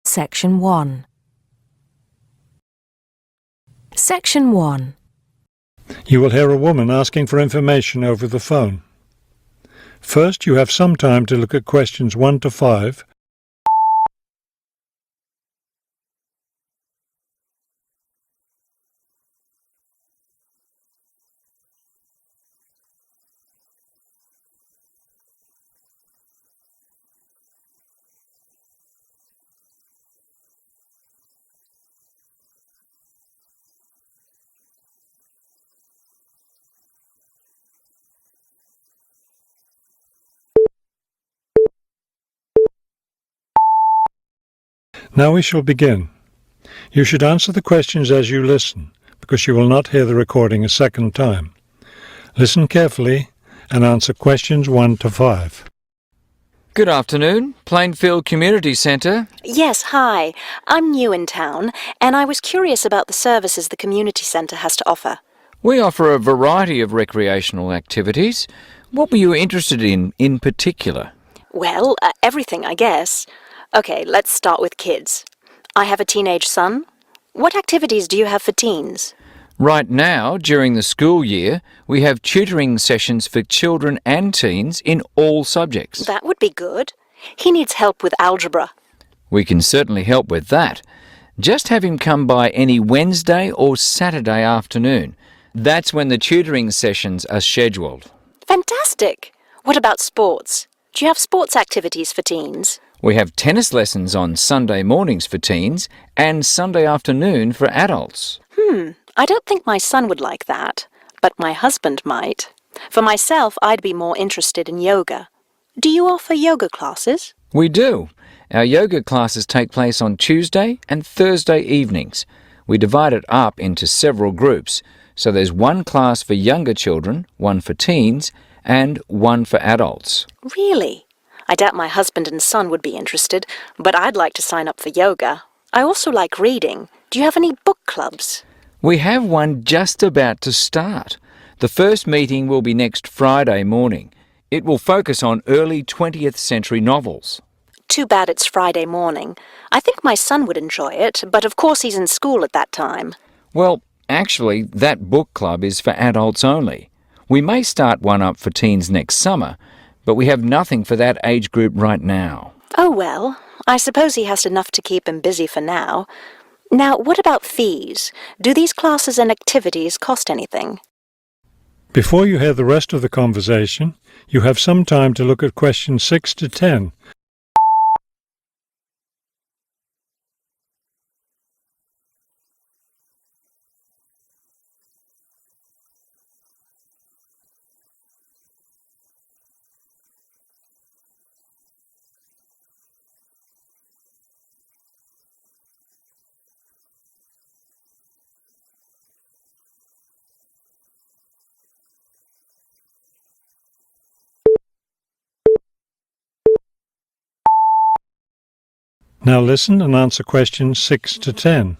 Section 1. Section 1. You will hear a woman asking for information over the phone. First, you have some time to look at questions 1 to 5. Now we shall begin. You should answer the questions as you listen, because you will not hear the recording a second time. Listen carefully and answer questions 1 to 5. Good afternoon, Plainfield Community Centre. Yes, hi. I'm new in town, and I was curious about the services the community centre has to offer. We offer a variety of recreational activities. What were you interested in particular? Well, everything, I guess. Okay, let's start with kids. I have a teenage son. What activities do you have for teens? Right now, during the school year, we have tutoring sessions for children and teens in all subjects. That would be good. He needs help with algebra. We can certainly help with that. Just have him come by any Wednesday or Saturday afternoon. That's when the tutoring sessions are scheduled. Fantastic! What about sports? Do you have sports activities for teens? We have tennis lessons on Sunday mornings for teens and Sunday afternoon for adults. I don't think my son would like that, but my husband might. For myself, I'd be more interested in yoga. Do you offer yoga classes? We do. Our yoga classes take place on Tuesday and Thursday evenings. We divide it up into several groups, so there's one class for younger children, one for teens, and one for adults. Really? I doubt my husband and son would be interested, but I'd like to sign up for yoga. I also like reading. Do you have any book clubs? We have one just about to start. The first meeting will be next Friday morning. It will focus on early 20th century novels. Too bad it's Friday morning. I think my son would enjoy it, but of course he's in school at that time. Well, actually, that book club is for adults only. We may start one up for teens next summer, but we have nothing for that age group right now. Oh well, I suppose he has enough to keep him busy for now. Now, what about fees? Do these classes and activities cost anything? Before you hear the rest of the conversation, you have some time to look at questions 6 to 10. Now listen and answer questions 6 to 10.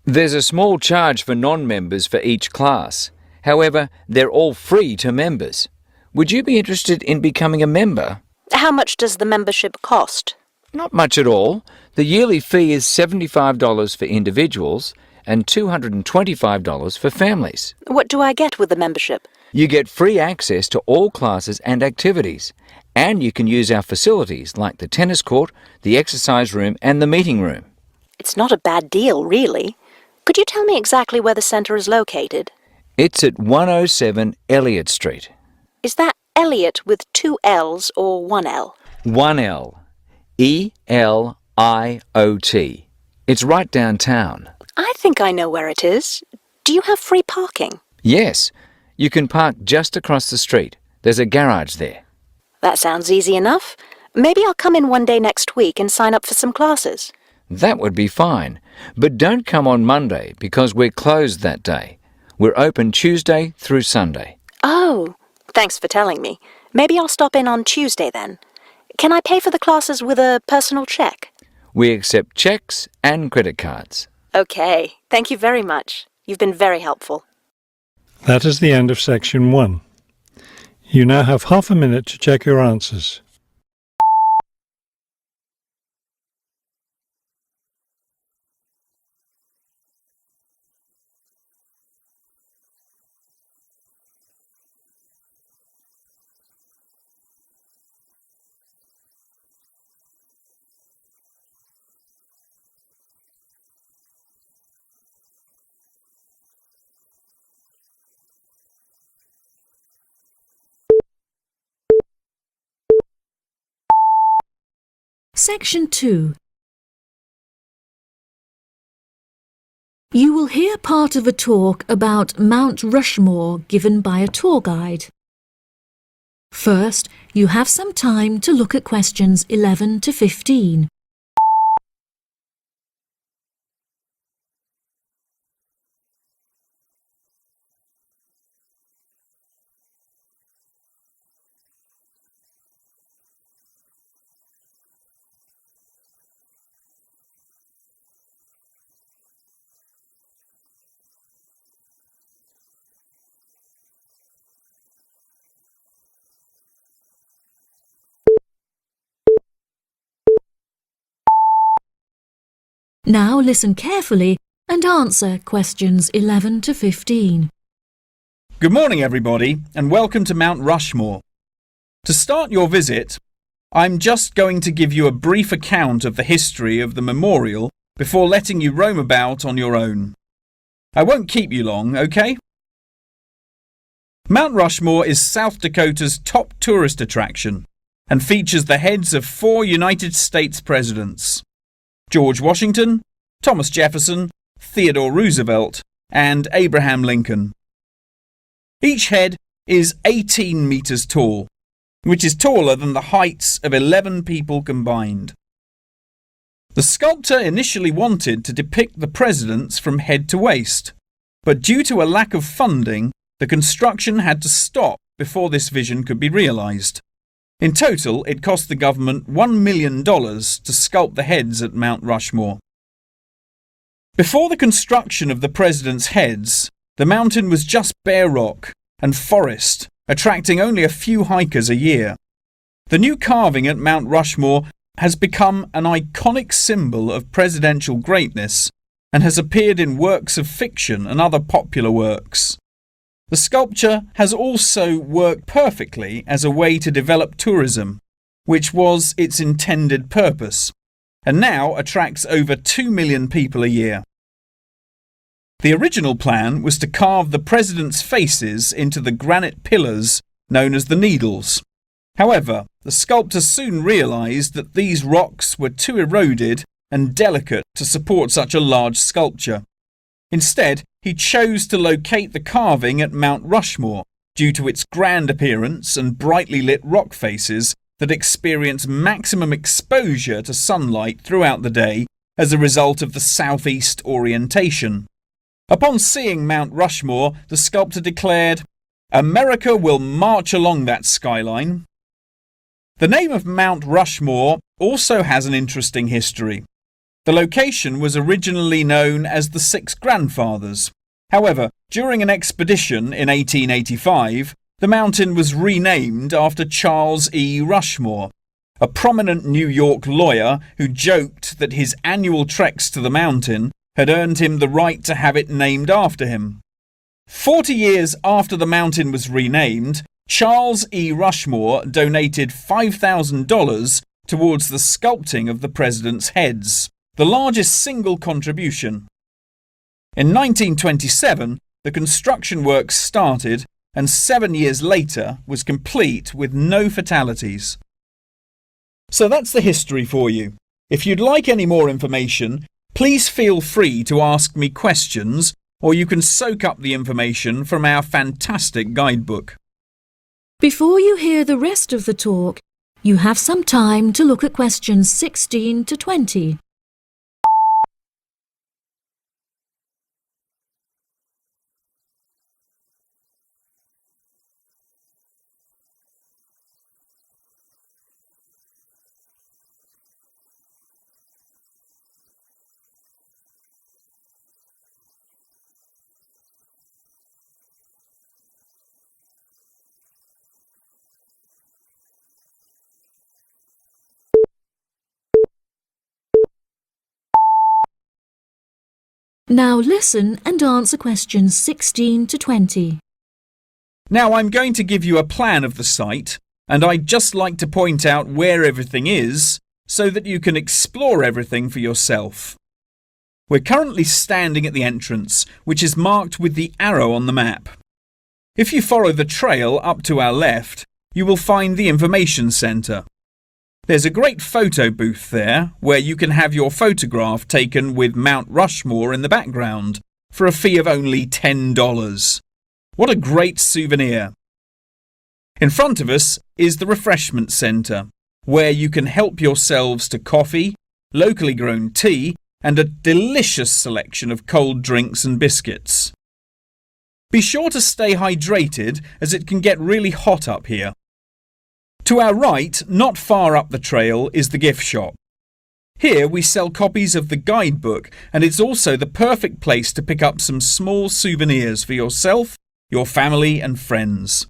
There's a small charge for non-members for each class. However, they're all free to members. Would you be interested in becoming a member? How much does the membership cost? Not much at all. The yearly fee is $75 for individuals and $225 for families. What do I get with the membership? You get free access to all classes and activities, and you can use our facilities like the tennis court, the exercise room and the meeting room. It's not a bad deal, really. Could you tell me exactly where the centre is located? It's at 107 Elliott Street. Is that Elliott with 2 L's or 1 L? 1 L. E-L-I-O-T. It's right downtown. I think I know where it is. Do you have free parking? Yes. You can park just across the street. There's a garage there. That sounds easy enough. Maybe I'll come in one day next week and sign up for some classes. That would be fine. But don't come on Monday because we're closed that day. We're open Tuesday through Sunday. Oh, thanks for telling me. Maybe I'll stop in on Tuesday then. Can I pay for the classes with a personal cheque? We accept cheques and credit cards. Okay, thank you very much. You've been very helpful. That is the end of section 1. You now have half a minute to check your answers. Section 2. You will hear part of a talk about Mount Rushmore given by a tour guide. First, you have some time to look at questions 11 to 15. Now listen carefully and answer questions 11 to 15. Good morning, everybody, and welcome to Mount Rushmore. To start your visit, I'm just going to give you a brief account of the history of the memorial before letting you roam about on your own. I won't keep you long, okay? Mount Rushmore is South Dakota's top tourist attraction and features the heads of 4 United States presidents: George Washington, Thomas Jefferson, Theodore Roosevelt, and Abraham Lincoln. Each head is 18 meters tall, which is taller than the heights of 11 people combined. The sculptor initially wanted to depict the presidents from head to waist, but due to a lack of funding, the construction had to stop before this vision could be realized. In total, it cost the government $1 million to sculpt the heads at Mount Rushmore. Before the construction of the presidents' heads, the mountain was just bare rock and forest, attracting only a few hikers a year. The new carving at Mount Rushmore has become an iconic symbol of presidential greatness and has appeared in works of fiction and other popular works. The sculpture has also worked perfectly as a way to develop tourism, which was its intended purpose, and now attracts over 2 million people a year. The original plan was to carve the presidents' faces into the granite pillars known as the Needles. However, the sculptor soon realized that these rocks were too eroded and delicate to support such a large sculpture. Instead, he chose to locate the carving at Mount Rushmore due to its grand appearance and brightly lit rock faces that experience maximum exposure to sunlight throughout the day as a result of the southeast orientation. Upon seeing Mount Rushmore, the sculptor declared, "America will march along that skyline." The name of Mount Rushmore also has an interesting history. The location was originally known as the Six Grandfathers. However, during an expedition in 1885, the mountain was renamed after Charles E. Rushmore, a prominent New York lawyer who joked that his annual treks to the mountain had earned him the right to have it named after him. 40 years after the mountain was renamed, Charles E. Rushmore donated $5,000 towards the sculpting of the presidents' heads, the largest single contribution. In 1927, the construction works started and 7 years later was complete with no fatalities. So that's the history for you. If you'd like any more information, please feel free to ask me questions, or you can soak up the information from our fantastic guidebook. Before you hear the rest of the talk, you have some time to look at questions 16 to 20. Now listen and answer questions 16 to 20. Now I'm going to give you a plan of the site, and I'd just like to point out where everything is so that you can explore everything for yourself. We're currently standing at the entrance, which is marked with the arrow on the map. If you follow the trail up to our left, you will find the information centre. There's a great photo booth there where you can have your photograph taken with Mount Rushmore in the background for a fee of only $10. What a great souvenir! In front of us is the refreshment centre, where you can help yourselves to coffee, locally grown tea, and a delicious selection of cold drinks and biscuits. Be sure to stay hydrated as it can get really hot up here. To our right, not far up the trail, is the gift shop. Here we sell copies of the guidebook, and it's also the perfect place to pick up some small souvenirs for yourself, your family and friends.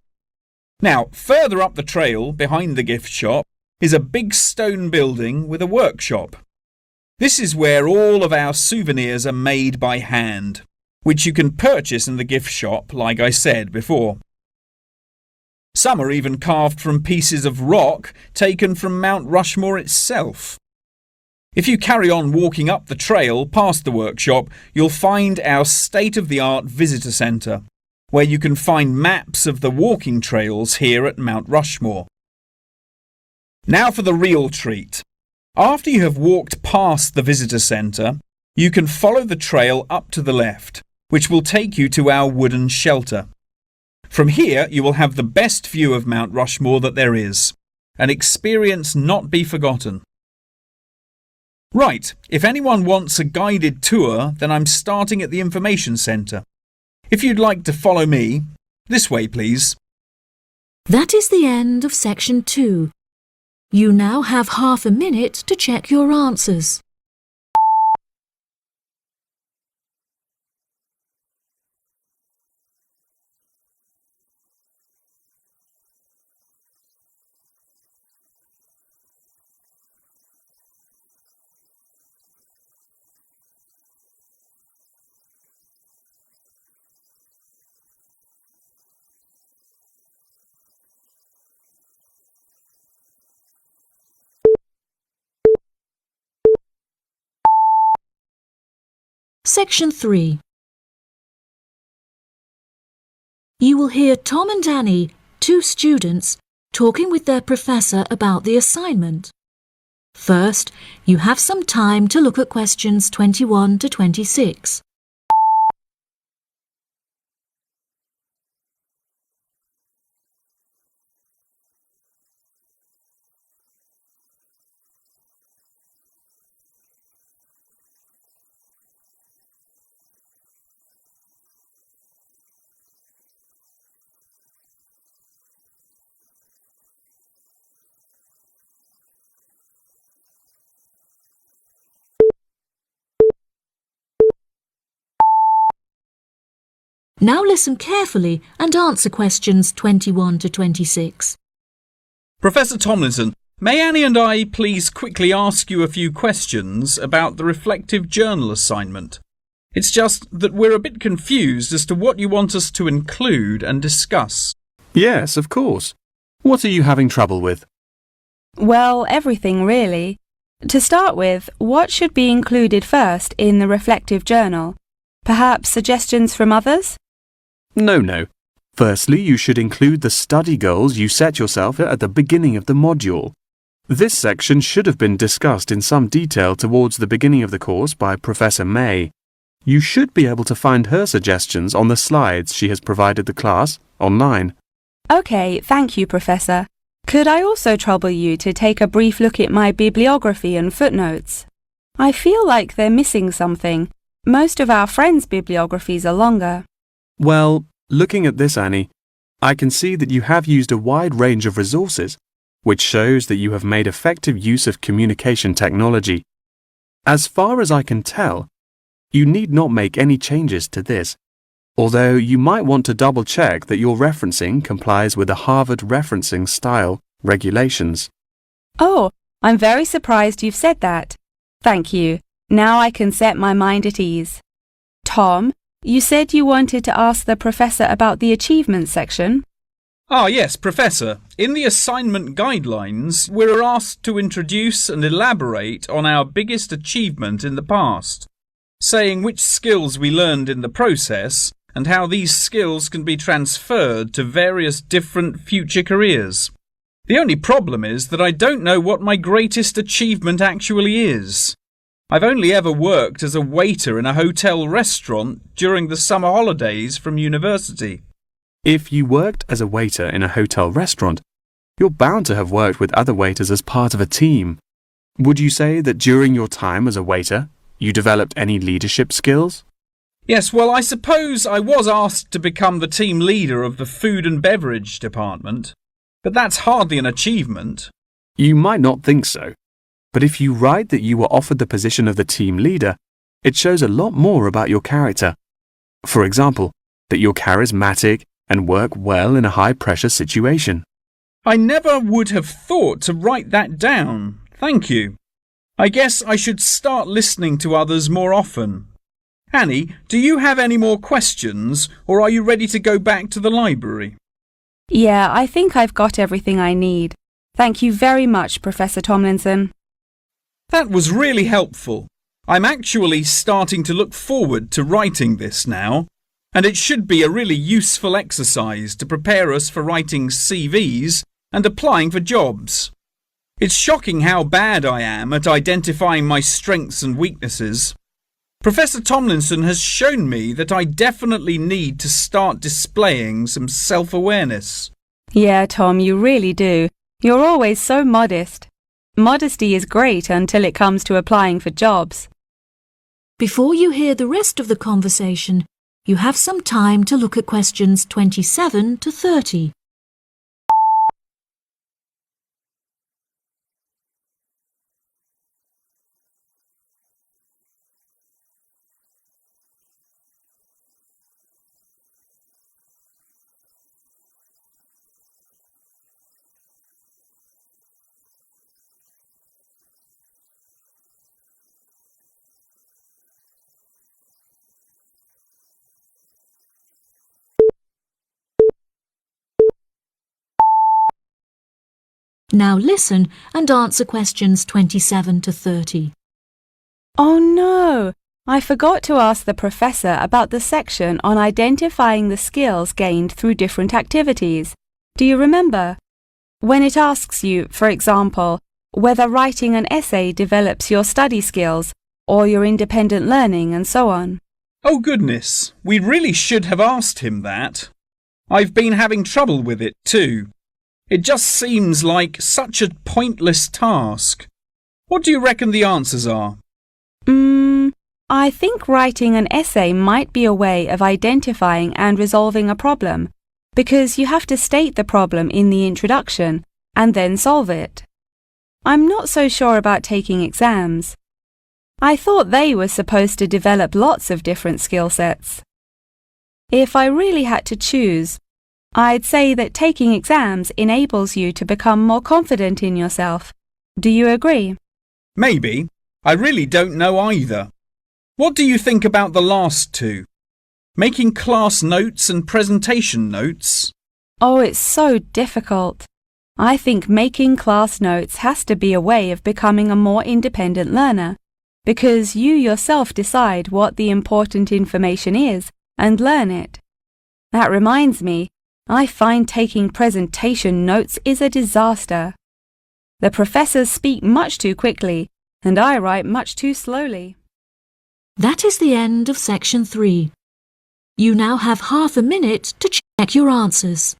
Now, further up the trail, behind the gift shop, is a big stone building with a workshop. This is where all of our souvenirs are made by hand, which you can purchase in the gift shop, like I said before. Some are even carved from pieces of rock taken from Mount Rushmore itself. If you carry on walking up the trail past the workshop, you'll find our state-of-the-art visitor centre, where you can find maps of the walking trails here at Mount Rushmore. Now for the real treat. After you have walked past the visitor centre, you can follow the trail up to the left, which will take you to our wooden shelter. From here, you will have the best view of Mount Rushmore that there is, an experience not be forgotten. Right, if anyone wants a guided tour, then I'm starting at the information centre. If you'd like to follow me, this way please. That is the end of section 2. You now have half a minute to check your answers. Section 3. You will hear Tom and Annie, 2 students, talking with their professor about the assignment. First, you have some time to look at questions 21 to 26. Now listen carefully and answer questions 21 to 26. Professor Tomlinson, may Annie and I please quickly ask you a few questions about the reflective journal assignment? It's just that we're a bit confused as to what you want us to include and discuss. Yes, of course. What are you having trouble with? Well, everything really. To start with, what should be included first in the reflective journal? Perhaps suggestions from others? No. Firstly, you should include the study goals you set yourself at the beginning of the module. This section should have been discussed in some detail towards the beginning of the course by Professor May. You should be able to find her suggestions on the slides she has provided the class online. OK, thank you, Professor. Could I also trouble you to take a brief look at my bibliography and footnotes? I feel like they're missing something. Most of our friends' bibliographies are longer. Well, looking at this, Annie, I can see that you have used a wide range of resources, which shows that you have made effective use of communication technology. As far as I can tell, you need not make any changes to this, although you might want to double-check that your referencing complies with the Harvard referencing style regulations. Oh, I'm very surprised you've said that. Thank you. Now I can set my mind at ease. Tom, you said you wanted to ask the professor about the achievements section. Ah, yes, Professor. In the assignment guidelines, we're asked to introduce and elaborate on our biggest achievement in the past, saying which skills we learned in the process and how these skills can be transferred to various different future careers. The only problem is that I don't know what my greatest achievement actually is. I've only ever worked as a waiter in a hotel restaurant during the summer holidays from university. If you worked as a waiter in a hotel restaurant, you're bound to have worked with other waiters as part of a team. Would you say that during your time as a waiter, you developed any leadership skills? Yes, well, I suppose I was asked to become the team leader of the food and beverage department, but that's hardly an achievement. You might not think so, but if you write that you were offered the position of the team leader, it shows a lot more about your character. For example, that you're charismatic and work well in a high-pressure situation. I never would have thought to write that down. Thank you. I guess I should start listening to others more often. Annie, do you have any more questions, or are you ready to go back to the library? Yeah, I think I've got everything I need. Thank you very much, Professor Tomlinson. That was really helpful. I'm actually starting to look forward to writing this now, and it should be a really useful exercise to prepare us for writing CVs and applying for jobs. It's shocking how bad I am at identifying my strengths and weaknesses. Professor Tomlinson has shown me that I definitely need to start displaying some self-awareness. Yeah, Tom, you really do. You're always so modest. Modesty is great until it comes to applying for jobs. Before you hear the rest of the conversation, you have some time to look at questions 27 to 30. Now listen and answer questions 27 to 30. Oh no! I forgot to ask the professor about the section on identifying the skills gained through different activities. Do you remember? When it asks you, for example, whether writing an essay develops your study skills or your independent learning and so on. Oh goodness, we really should have asked him that. I've been having trouble with it too. It just seems like such a pointless task. What do you reckon the answers are? I think writing an essay might be a way of identifying and resolving a problem, because you have to state the problem in the introduction and then solve it. I'm not so sure about taking exams. I thought they were supposed to develop lots of different skill sets. If I really had to choose, I'd say that taking exams enables you to become more confident in yourself. Do you agree? Maybe. I really don't know either. What do you think about the last two? Making class notes and presentation notes? Oh, it's so difficult. I think making class notes has to be a way of becoming a more independent learner, because you yourself decide what the important information is and learn it. That reminds me, I find taking presentation notes is a disaster. The professors speak much too quickly, and I write much too slowly. That is the end of section 3. You now have half a minute to check your answers.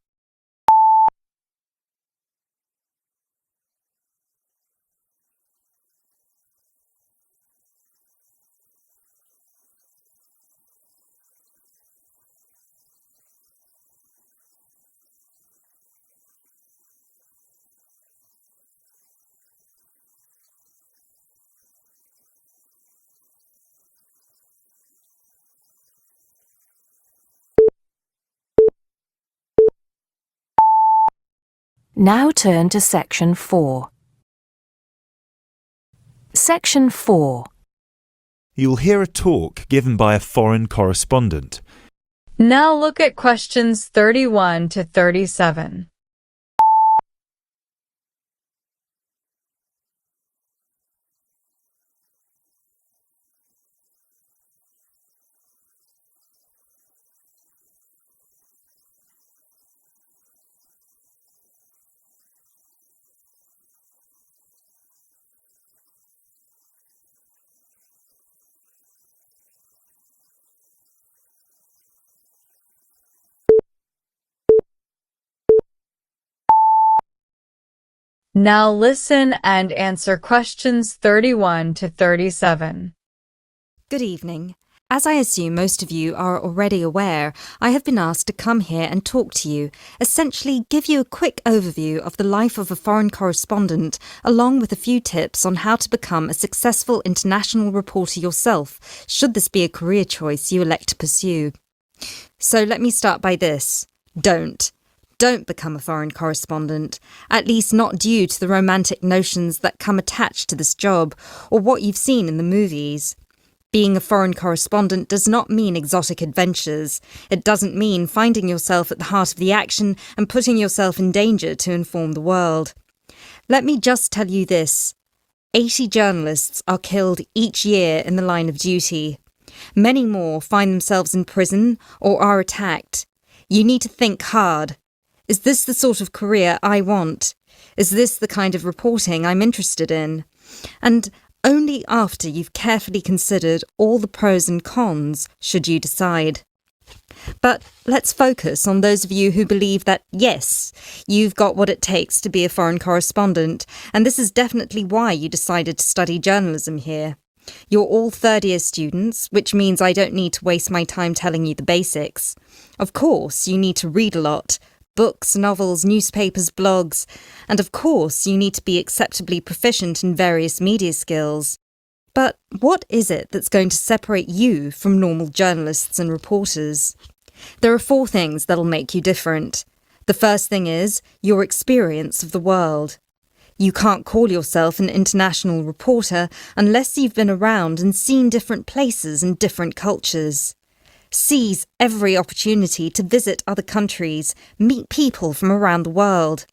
Now turn to Section 4. Section 4. You'll hear a talk given by a foreign correspondent. Now look at questions 31 to 37. Now listen and answer questions 31 to 37. Good evening. As I assume most of you are already aware, I have been asked to come here and talk to you, essentially give you a quick overview of the life of a foreign correspondent, along with a few tips on how to become a successful international reporter yourself, should this be a career choice you elect to pursue. So let me start by this. Don't become a foreign correspondent, at least not due to the romantic notions that come attached to this job, or what you've seen in the movies. Being a foreign correspondent does not mean exotic adventures. It doesn't mean finding yourself at the heart of the action and putting yourself in danger to inform the world. Let me just tell you this. 80 journalists are killed each year in the line of duty. Many more find themselves in prison or are attacked. You need to think hard. Is this the sort of career I want? Is this the kind of reporting I'm interested in? And only after you've carefully considered all the pros and cons should you decide. But let's focus on those of you who believe that, yes, you've got what it takes to be a foreign correspondent, and this is definitely why you decided to study journalism here. You're all third-year students, which means I don't need to waste my time telling you the basics. Of course, you need to read a lot. Books, novels, newspapers, blogs, and of course you need to be acceptably proficient in various media skills. But what is it that's going to separate you from normal journalists and reporters? There are 4 things that'll make you different. The first thing is your experience of the world. You can't call yourself an international reporter unless you've been around and seen different places and different cultures. Seize every opportunity to visit other countries, meet people from around the world.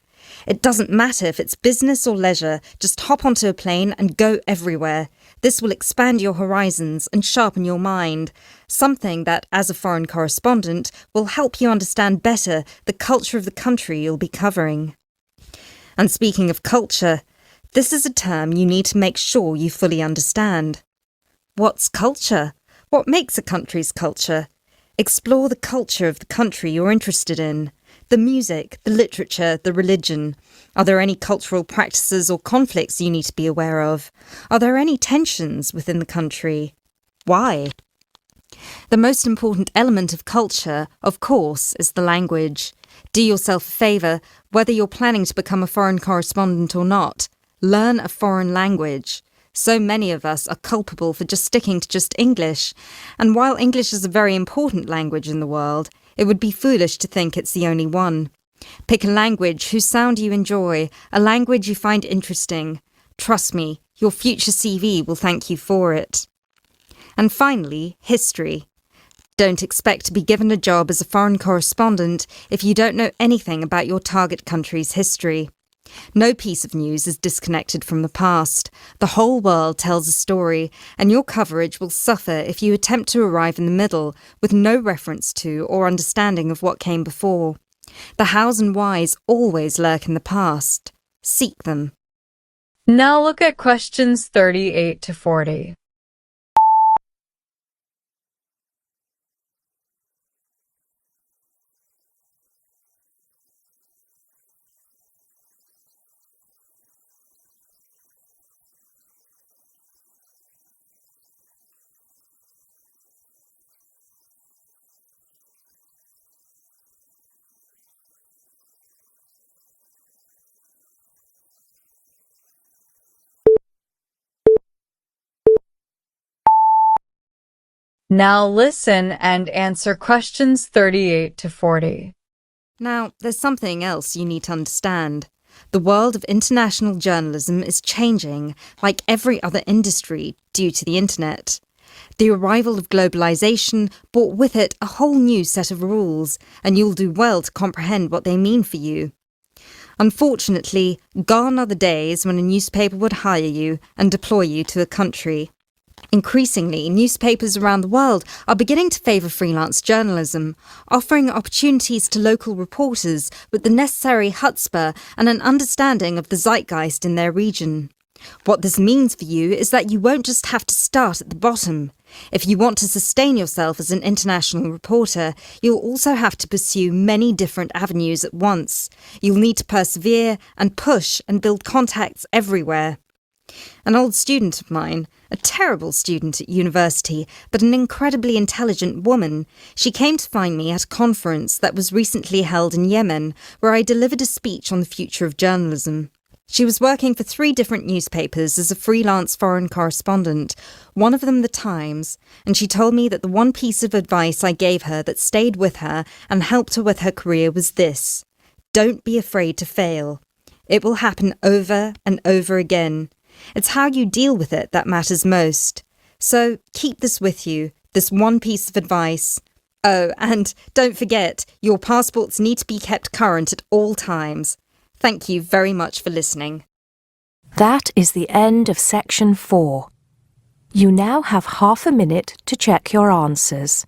It doesn't matter if it's business or leisure, just hop onto a plane and go everywhere. This will expand your horizons and sharpen your mind, something that, as a foreign correspondent, will help you understand better the culture of the country you'll be covering. And speaking of culture, this is a term you need to make sure you fully understand. What's culture? What makes a country's culture? Explore the culture of the country you're interested in. The music, the literature, the religion. Are there any cultural practices or conflicts you need to be aware of? Are there any tensions within the country? Why? The most important element of culture, of course, is the language. Do yourself a favour, whether you're planning to become a foreign correspondent or not. Learn a foreign language. So many of us are culpable for just sticking to just English, and while English is a very important language in the world, it would be foolish to think it's the only one. Pick a language whose sound you enjoy, a language you find interesting. Trust me, your future CV will thank you for it. And finally, history. Don't expect to be given a job as a foreign correspondent if you don't know anything about your target country's history. No piece of news is disconnected from the past. The whole world tells a story, and your coverage will suffer if you attempt to arrive in the middle with no reference to or understanding of what came before. The hows and whys always lurk in the past. Seek them. Now look at questions 38 to 40. Now listen and answer questions 38 to 40. Now, there's something else you need to understand. The world of international journalism is changing, like every other industry, due to the internet. The arrival of globalization brought with it a whole new set of rules, and you'll do well to comprehend what they mean for you. Unfortunately, gone are the days when a newspaper would hire you and deploy you to a country. Increasingly, newspapers around the world are beginning to favour freelance journalism, offering opportunities to local reporters with the necessary chutzpah and an understanding of the zeitgeist in their region. What this means for you is that you won't just have to start at the bottom. If you want to sustain yourself as an international reporter, you'll also have to pursue many different avenues at once. You'll need to persevere and push and build contacts everywhere. An old student of mine, a terrible student at university, but an incredibly intelligent woman, she came to find me at a conference that was recently held in Yemen, where I delivered a speech on the future of journalism. She was working for 3 different newspapers as a freelance foreign correspondent, one of them The Times, and she told me that the one piece of advice I gave her that stayed with her and helped her with her career was this: don't be afraid to fail. It will happen over and over again. It's how you deal with it that matters most. So keep this with you, this one piece of advice. Oh, and don't forget, your passports need to be kept current at all times. Thank you very much for listening. That is the end of section 4. You now have half a minute to check your answers.